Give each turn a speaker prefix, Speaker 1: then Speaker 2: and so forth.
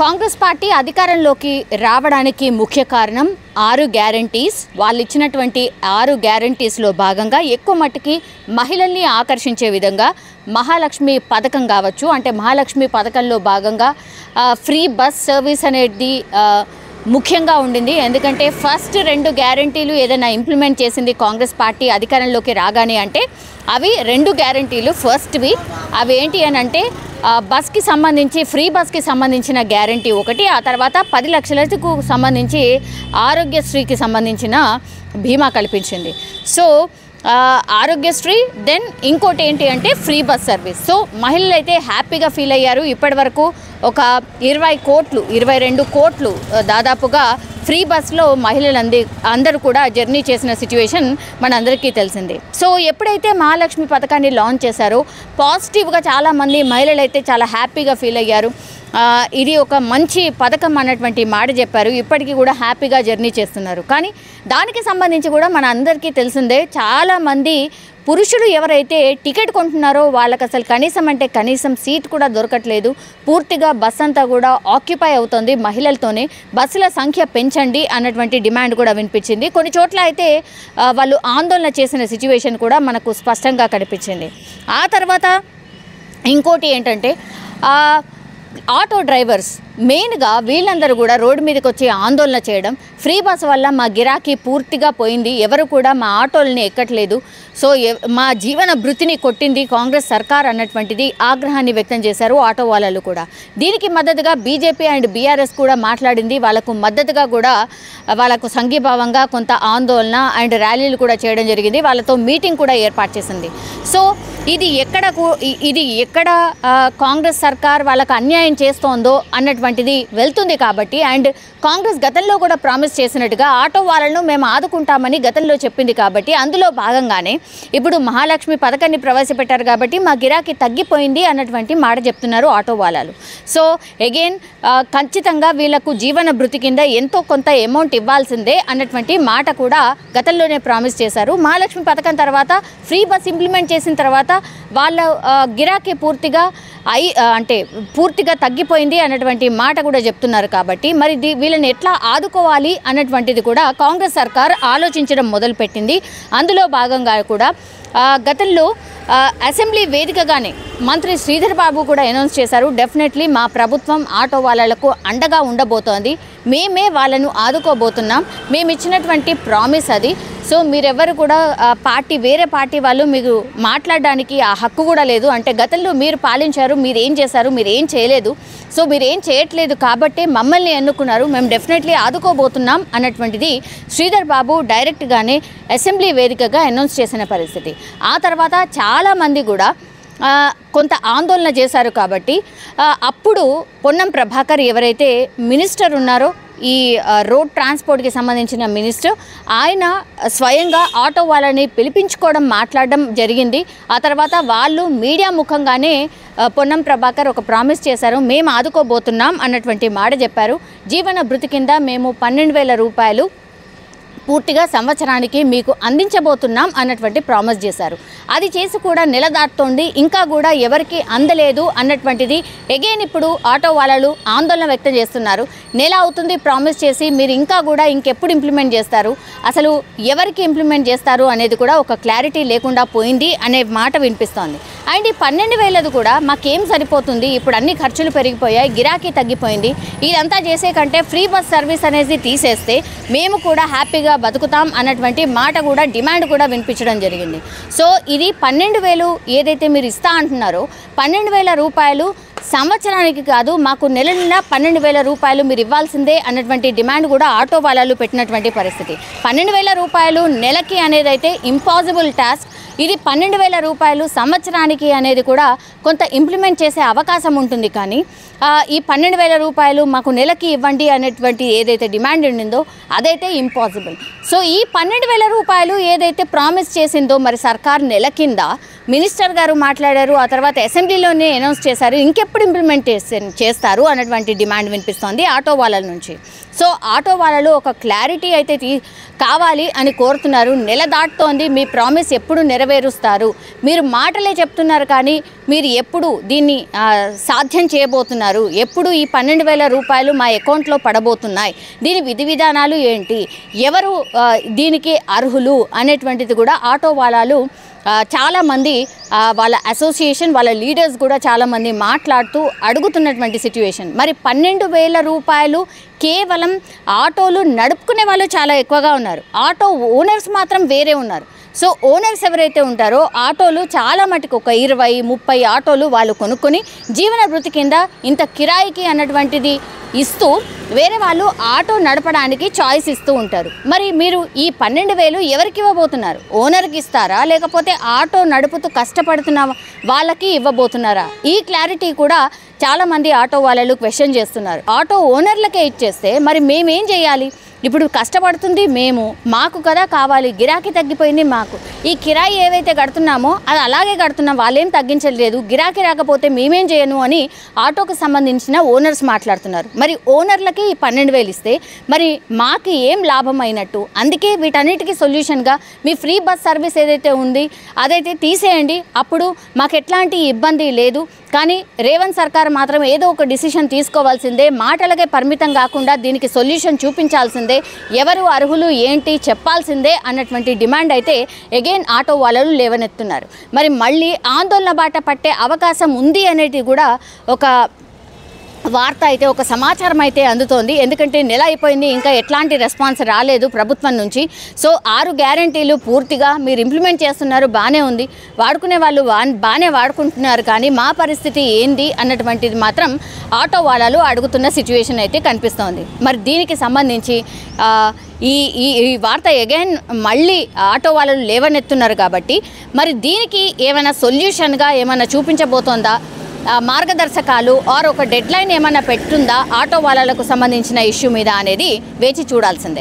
Speaker 1: Congress party అధికారంలోకి రావడానికి ముఖ్య కారణం 6 గ్యారెంటీస్. వాళ్ళు ఇచ్చినటువంటి 6 గ్యారెంటీస్లో భాగంగా ఎక్కువ మట్టుకి మహిళల్ని ఆకర్షించే విధంగా మహాలక్ష్మి పథకం కావచ్చు. అంటే మహాలక్ష్మి పథకంలో భాగంగా ఫ్రీ బస్ సర్వీస్ అనేది ముఖ్యంగా ఉండింది. ఎందుకంటే ఫస్ట్ 2 గ్యారెంటీలు ఏదైనా ఇంప్లిమెంట్ చేసింది కాంగ్రెస్ పార్టీ అధికారంలోకి రాగానే అంటే అవి 2 గ్యారెంటీలు. ఫస్ట్వి అవి ఏంటి అని అంటే బస్కి సంబంధించి ఫ్రీ బస్కి సంబంధించిన గ్యారెంటీ ఒకటి, ఆ తర్వాత 10 లక్షలకు సంబంధించి ఆరోగ్యశ్రీకి సంబంధించిన బీమా కల్పించింది. సో ఆరోగ్యశ్రీ, దెన్ ఇంకోటి ఏంటి అంటే ఫ్రీ బస్ సర్వీస్. సో మహిళలు అయితే హ్యాపీగా ఫీల్ అయ్యారు. ఇప్పటి వరకు ఒక 22 కోట్లు దాదాపుగా ఫ్రీ బస్లో మహిళలు అందరూ కూడా జర్నీ చేసిన సిచ్యువేషన్ మనందరికీ తెలిసింది. సో ఎప్పుడైతే మహాలక్ష్మి పథకాన్ని లాంచ్ చేశారో పాజిటివ్గా చాలామంది మహిళలు అయితే చాలా హ్యాపీగా ఫీల్ అయ్యారు. ఇది ఒక మంచి పథకం అన్నటువంటి మాట చెప్పారు. ఇప్పటికీ కూడా హ్యాపీగా జర్నీ చేస్తున్నారు. కానీ దానికి సంబంధించి కూడా మన అందరికీ తెలిసిందే, చాలామంది పురుషులు ఎవరైతే టికెట్ కొంటున్నారో వాళ్ళకి అసలు కనీసం సీట్ కూడా దొరకట్లేదు. పూర్తిగా బస్ అంతా కూడా ఆక్యుపై అవుతుంది మహిళలతోనే. బస్సుల సంఖ్య పెంచండి అన్నటువంటి డిమాండ్ కూడా వినిపించింది. కొన్ని చోట్ల అయితే వాళ్ళు ఆందోళన చేసిన సిచ్యువేషన్ కూడా మనకు స్పష్టంగా కనిపించింది. ఆ తర్వాత ఇంకోటి ఏంటంటే ఆటో డ్రైవర్స్ మెయిన్గా వీళ్ళందరూ కూడా రోడ్డు మీదకి వచ్చి ఆందోళన చేయడం, ఫ్రీ బస్ వల్ల మా గిరాకీ పూర్తిగా పోయింది, ఎవరు కూడా మా ఆటోలని ఎక్కట్లేదు, సో మా జీవన భృతిని కొట్టింది కాంగ్రెస్ సర్కార్ అన్నటువంటిది ఆగ్రహాన్ని వ్యక్తం చేశారు ఆటో వాళ్ళు కూడా. దీనికి మద్దతుగా బీజేపీ అండ్ బీఆర్ఎస్ కూడా మాట్లాడింది. వాళ్ళకు మద్దతుగా కూడా వాళ్ళకు సంఘీభావంగా కొంత ఆందోళన అండ్ ర్యాలీలు కూడా చేయడం జరిగింది. వాళ్ళతో మీటింగ్ కూడా ఏర్పాటు చేసింది. సో ఇది ఎక్కడ కాంగ్రెస్ సర్కార్ వాళ్ళకు అన్యాయం చేస్తోందో అన్నటువంటిది వెళ్తుంది కాబట్టి, అండ్ కాంగ్రెస్ గతంలో కూడా ప్రామిస్ చేసినట్టుగా ఆటో వాళ్ళను మేము ఆదుకుంటామని గతంలో చెప్పింది కాబట్టి, అందులో భాగంగానే ఇప్పుడు మహాలక్ష్మి పథకాన్ని ప్రవేశపెట్టారు కాబట్టి మా గిరాకీ తగ్గిపోయింది అన్నటువంటి మాట చెప్తున్నారు ఆటో వాళ్ళు. సో అగైన్ ఖచ్చితంగా వీళ్ళకు జీవన భృతి కింద ఎంతో కొంత అమౌంట్ ఇవ్వాల్సిందే అన్నటువంటి మాట కూడా గతంలోనే ప్రామిస్ చేశారు. మహాలక్ష్మి పథకం తర్వాత ఫ్రీ బస్ ఇంప్లిమెంట్ చేసిన తర్వాత వాళ్ళ గిరాకీ పూర్తిగా తగ్గిపోయింది అన్నటువంటి మాట కూడా చెప్తున్నారు. కాబట్టి మరి వీళ్ళని ఎట్లా ఆదుకోవాలి అన్నటువంటిది కూడా కాంగ్రెస్ సర్కార్ ఆలోచించడం మొదలుపెట్టింది. అందులో భాగంగా కూడా గతంలో అసెంబ్లీ వేదికగానే మంత్రి శ్రీధర్ బాబు కూడా అనౌన్స్ చేశారు, డెఫినెట్లీ మా ప్రభుత్వం ఆటో వాళ్ళకు అండగా ఉండబోతోంది, మేమే వాళ్ళను ఆదుకోబోతున్నాం, మేము ఇచ్చినటువంటి ప్రామిస్ అది. సో మీరెవ్వరు కూడా వేరే పార్టీ వాళ్ళు మీకు మాట్లాడడానికి ఆ హక్కు కూడా లేదు. అంటే గతంలో మీరు పాలించారు, మీరు ఏం చేశారు, మీరు ఏం చేయలేదు, సో మీరు ఏం చేయట్లేదు కాబట్టే మమ్మల్ని ఎన్నుకున్నారు, మేము డెఫినెట్లీ ఆదుకోబోతున్నాం అన్నటువంటిది శ్రీధర్ బాబు డైరెక్ట్గానే అసెంబ్లీ వేదికగా అనౌన్స్ చేసిన పరిస్థితి. ఆ తర్వాత చాలామంది కూడా కొంత ఆందోళన చేశారు. కాబట్టి అప్పుడు పొన్నం ప్రభాకర్ ఎవరైతే మినిస్టర్ ఉన్నారో, ఈ రోడ్ ట్రాన్స్పోర్ట్కి సంబంధించిన మినిస్టర్, ఆయన స్వయంగా ఆటో వాళ్ళని పిలిపించుకోవడం మాట్లాడడం జరిగింది. ఆ తర్వాత వాళ్ళు మీడియా ముఖంగానే పొన్నం ప్రభాకర్ ఒక ప్రామిస్ చేశారు, మేము ఆదుకోబోతున్నాం అన్నటువంటి మాట చెప్పారు. జీవన భృతి కింద మేము 12,000 రూపాయలు పూర్తిగా సంవత్సరానికి మీకు అందించబోతున్నాం అన్నటువంటి ప్రామిస్ చేశారు. అది చేసి కూడా నెల దాటుతోంది, ఇంకా కూడా ఎవరికి అందలేదు అన్నటువంటిది అగైన్ ఇప్పుడు ఆటో వాళ్ళు ఆందోళన వ్యక్తం చేస్తున్నారు. నెల అవుతుంది ప్రామిస్ చేసి, మీరు ఇంకా కూడా ఇంకెప్పుడు ఇంప్లిమెంట్ చేస్తారు, అసలు ఎవరికి ఇంప్లిమెంట్ చేస్తారు అనేది కూడా ఒక క్లారిటీ లేకుండా పోయింది అనే మాట వినిపిస్తోంది. అండ్ ఈ 12,000 కూడా మాకేం సరిపోతుంది, ఇప్పుడు అన్ని ఖర్చులు పెరిగిపోయాయి, గిరాకీ తగ్గిపోయింది, ఇదంతా చేసే కంటే ఫ్రీ బస్ సర్వీస్ అనేది తీసేస్తే మేము కూడా హ్యాపీగా బతుకుతాం అన్నటువంటి మాట కూడా డిమాండ్ కూడా వినిపించడం జరిగింది. సో ఇది 12,000 ఏదైతే మీరు ఇస్తా అంటున్నారో 12,000 రూపాయలు సంవత్సరానికి కాదు, మాకు నెల 12,000 రూపాయలు మీరు ఇవ్వాల్సిందే అన్నటువంటి డిమాండ్ కూడా ఆటో వాళ్ళు పెట్టినటువంటి పరిస్థితి. 12,000 రూపాయలు నెలకి అనేది అయితే ఇంపాసిబుల్ టాస్క్. ఇది 12,000 రూపాయలు సంవత్సరానికి అనేది కూడా కొంత ఇంప్లిమెంట్ చేసే అవకాశం ఉంటుంది. కానీ ఈ 12,000 రూపాయలు మాకు నెలకి ఇవ్వండి అనేటువంటి ఏదైతే డిమాండ్ ఉండిందో అదైతే ఇంపాసిబుల్. సో ఈ 12,000 రూపాయలు ఏదైతే ప్రామిస్ చేసిందో మరి సర్కార్ నెల కింద మినిస్టర్ గారు మాట్లాడారు, ఆ తర్వాత అసెంబ్లీలోనే అనౌన్స్ చేశారు, ఇంకెప్పుడు ఇంప్లిమెంట్ చేస్తారు అన్నటువంటి డిమాండ్ వినిపిస్తోంది ఆటో వాళ్ళ నుంచి. సో ఆటో వాళ్ళు ఒక క్లారిటీ అయితే కావాలి అని కోరుతున్నారు. నెల దాటుతోంది, మీ ప్రామిస్ ఎప్పుడు నెరవేరుస్తారు? మీరు మాటలే చెప్తున్నారు కానీ మీరు ఎప్పుడు దీన్ని సాధ్యం చేయబోతున్నారు? ఎప్పుడు ఈ 12,000 రూపాయలు మా అకౌంట్లో పడబోతున్నాయి? దీని విధి విధానాలు ఏంటి? ఎవరు దీనికి అర్హులు అనేటువంటిది కూడా ఆటో వాళ్ళు చాలామంది వాళ్ళ అసోసియేషన్ వాళ్ళ లీడర్స్ కూడా చాలామంది మాట్లాడుతూ అడుగుతున్నటువంటి సిచ్యువేషన్. మరి 12,000 రూపాయలు కేవలం ఆటోలు నడుపుకునే వాళ్ళు చాలా ఎక్కువగా ఉన్నారు, ఆటో ఓనర్స్ మాత్రం వేరే ఉన్నారు. సో ఓనర్స్ ఎవరైతే ఉంటారో ఆటోలు చాలా మటుకు ఒక 20-30 ఆటోలు వాళ్ళు కొనుక్కొని జీవన వృత్తి కింద ఇంత కిరాయికి అన్నటువంటిది ఇస్తూ వేరే వాళ్ళు ఆటో నడపడానికి చాయిస్ ఇస్తూ ఉంటారు. మరి మీరు ఈ 12,000 ఎవరికి ఇవ్వబోతున్నారు? ఓనర్కి ఇస్తారా, లేకపోతే ఆటో నడుపుతూ కష్టపడుతున్న వాళ్ళకి ఇవ్వబోతున్నారా? ఈ క్లారిటీ కూడా చాలామంది ఆటో వాళ్ళు క్వశ్చన్ చేస్తున్నారు. ఆటో ఓనర్లకే ఇచ్చేస్తే మరి మేమేం చేయాలి? ఇప్పుడు కష్టపడుతుంది మేము, మాకు కదా కావాలి, గిరాకీ తగ్గిపోయింది మాకు. ఈ కిరాయి ఏవైతే కడుతున్నామో అది అలాగే కడుతున్నాం, వాళ్ళేం తగ్గించలేదు, గిరాకీ రాకపోతే మేమేం చేయను అని ఆటోకు సంబంధించిన ఓనర్స్ మాట్లాడుతున్నారు. మరి ఓనర్లకి ఈ 12,000 ఇస్తే మరి మాకు ఏం లాభం అయినట్టు? అందుకే వీటన్నిటికీ సొల్యూషన్గా మీ ఫ్రీ బస్ సర్వీస్ ఏదైతే ఉంది అదైతే తీసేయండి, అప్పుడు మాకు ఎట్లాంటి ఇబ్బంది లేదు. కానీ రేవంత్ సర్కార్ మాత్రం ఏదో ఒక డిసిషన్ తీసుకోవాల్సిందే, మాటలకే పరిమితం కాకుండా దీనికి సొల్యూషన్ చూపించాల్సిందే, ఎవరు అర్హులు ఏంటి చెప్పాల్సిందే అన్నటువంటి డిమాండ్ అయితే అగైన్ ఆటో వాళ్ళు లేవనెత్తున్నారు. మరి మళ్ళీ ఆందోళన బాట పట్టే అవకాశం ఉంది అనేది కూడా ఒక వార్త అయితే, ఒక సమాచారం అయితే అందుతోంది. ఎందుకంటే నెల అయిపోయింది, ఇంకా ఎట్లాంటి రెస్పాన్స్ రాలేదు ప్రభుత్వం నుంచి. సో 6 గ్యారంటీలు పూర్తిగా మీరు ఇంప్లిమెంట్ చేస్తున్నారు, బాగానే ఉంది, వాడుకునే వాళ్ళు బాగానే వాడుకుంటున్నారు, కానీ మా పరిస్థితి ఏంది అన్నటువంటిది మాత్రం ఆటో వాళ్ళు అడుగుతున్న సిచ్యువేషన్ అయితే కనిపిస్తోంది. మరి దీనికి సంబంధించి ఈ వార్త అగైన్ మళ్ళీ ఆటో వాళ్ళు లేవనెత్తున్నారు కాబట్టి మరి దీనికి ఏమైనా సొల్యూషన్గా ఏమైనా చూపించబోతోందా, మార్గదర్శకాలు ఆర్ ఒక డెడ్ లైన్ ఏమైనా పెట్టుందా ఆటో వాళ్ళకు సంబంధించిన ఇష్యూ మీద అనేది వేచి చూడాల్సిందే.